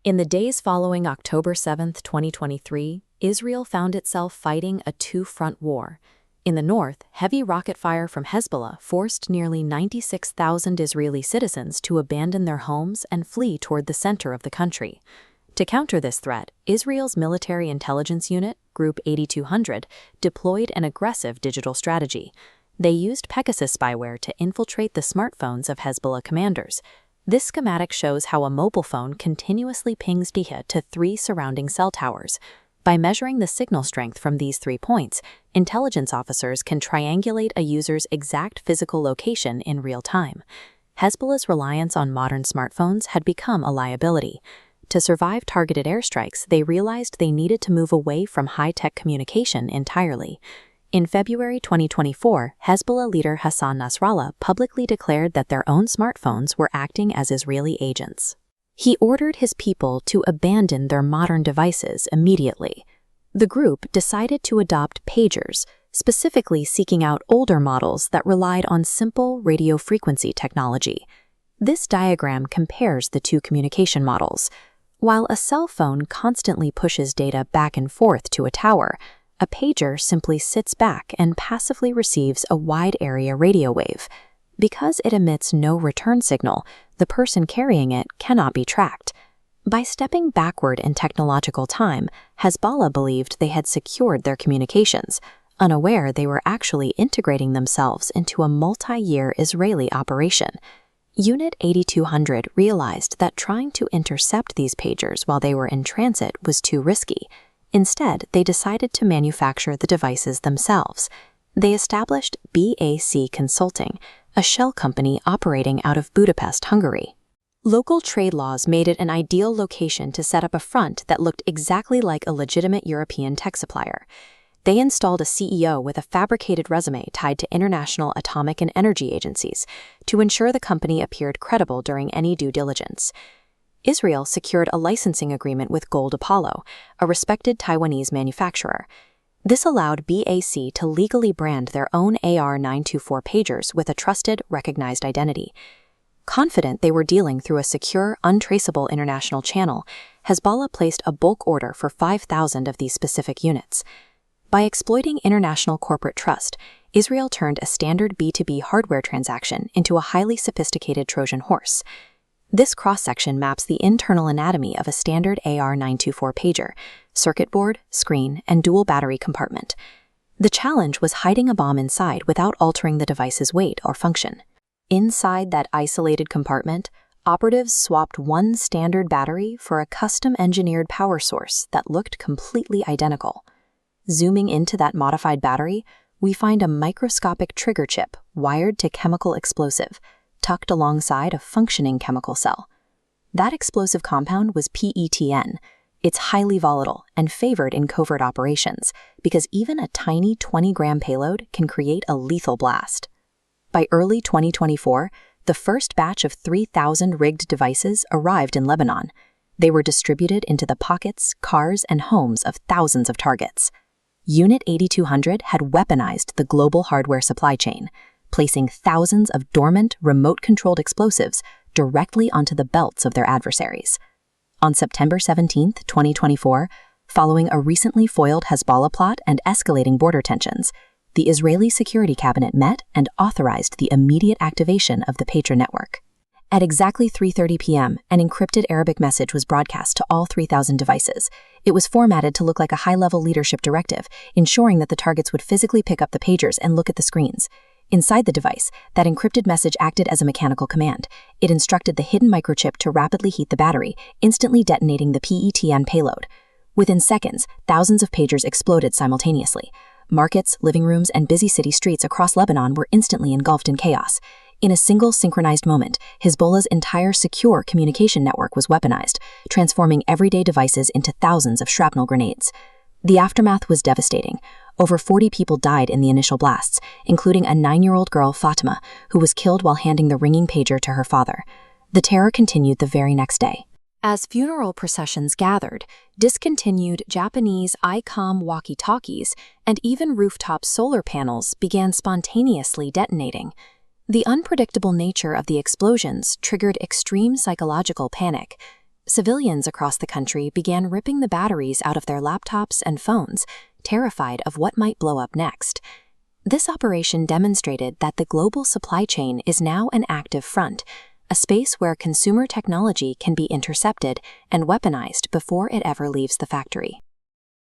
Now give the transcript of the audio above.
In the days following October 7, 2023, Israel found itself fighting a two-front war. In the north, heavy rocket fire from Hezbollah forced nearly 96,000 Israeli citizens to abandon their homes and flee toward the center of the country. To counter this threat, Israel's military intelligence unit, Group 8200, deployed an aggressive digital strategy. They used Pegasus spyware to infiltrate the smartphones of Hezbollah commanders. This schematic shows how a mobile phone continuously pings data to 3 surrounding cell towers. By measuring the signal strength from these 3 points, intelligence officers can triangulate a user's exact physical location in real time. Hezbollah's reliance on modern smartphones had become a liability. To survive targeted airstrikes, they realized they needed to move away from high-tech communication entirely. In February 2024, Hezbollah leader Hassan Nasrallah publicly declared that their own smartphones were acting as Israeli agents. He ordered his people to abandon their modern devices immediately. The group decided to adopt pagers, specifically seeking out older models that relied on simple radio frequency technology. This diagram compares the two communication models. While a cell phone constantly pushes data back and forth to a tower, a pager simply sits back and passively receives a wide-area radio wave. Because it emits no return signal, the person carrying it cannot be tracked. By stepping backward in technological time, Hezbollah believed they had secured their communications, unaware they were actually integrating themselves into a multi-year Israeli operation. Unit 8200 realized that trying to intercept these pagers while they were in transit was too risky. Instead, they decided to manufacture the devices themselves. They established BAC Consulting, a shell company operating out of Budapest, Hungary. Local trade laws made it an ideal location to set up a front that looked exactly like a legitimate European tech supplier. They installed a CEO with a fabricated resume tied to international atomic and energy agencies to ensure the company appeared credible during any due diligence. Israel secured a licensing agreement with Gold Apollo, a respected Taiwanese manufacturer. This allowed BAC to legally brand their own AR-924 pagers with a trusted, recognized identity. Confident they were dealing through a secure, untraceable international channel, Hezbollah placed a bulk order for 5,000 of these specific units. By exploiting international corporate trust, Israel turned a standard B2B hardware transaction into a highly sophisticated Trojan horse. This cross-section maps the internal anatomy of a standard AR-924 pager: circuit board, screen, and dual battery compartment. The challenge was hiding a bomb inside without altering the device's weight or function. Inside that isolated compartment, operatives swapped one standard battery for a custom-engineered power source that looked completely identical. Zooming into that modified battery, we find a microscopic trigger chip wired to chemical explosive, tucked alongside a functioning chemical cell. That explosive compound was PETN. It's highly volatile and favored in covert operations because even a tiny 20-gram payload can create a lethal blast. By early 2024, the first batch of 3,000 rigged devices arrived in Lebanon. They were distributed into the pockets, cars, and homes of thousands of targets. Unit 8200 had weaponized the global hardware supply chain, placing thousands of dormant, remote-controlled explosives directly onto the belts of their adversaries. On September 17, 2024, following a recently foiled Hezbollah plot and escalating border tensions, the Israeli Security Cabinet met and authorized the immediate activation of the Patriot network. At exactly 3:30 p.m., an encrypted Arabic message was broadcast to all 3,000 devices. It was formatted to look like a high-level leadership directive, ensuring that the targets would physically pick up the pagers and look at the screens. Inside the device, that encrypted message acted as a mechanical command. It instructed the hidden microchip to rapidly heat the battery, instantly detonating the PETN payload. Within seconds, thousands of pagers exploded simultaneously. Markets, living rooms, and busy city streets across Lebanon were instantly engulfed in chaos. In a single synchronized moment, Hezbollah's entire secure communication network was weaponized, transforming everyday devices into thousands of shrapnel grenades. The aftermath was devastating. Over 40 people died in the initial blasts, including a 9-year-old girl, Fatima, who was killed while handing the ringing pager to her father. The terror continued the very next day. As funeral processions gathered, discontinued Japanese ICOM walkie-talkies and even rooftop solar panels began spontaneously detonating. The unpredictable nature of the explosions triggered extreme psychological panic. Civilians across the country began ripping the batteries out of their laptops and phones, terrified of what might blow up next. This operation demonstrated that the global supply chain is now an active front, a space where consumer technology can be intercepted and weaponized before it ever leaves the factory.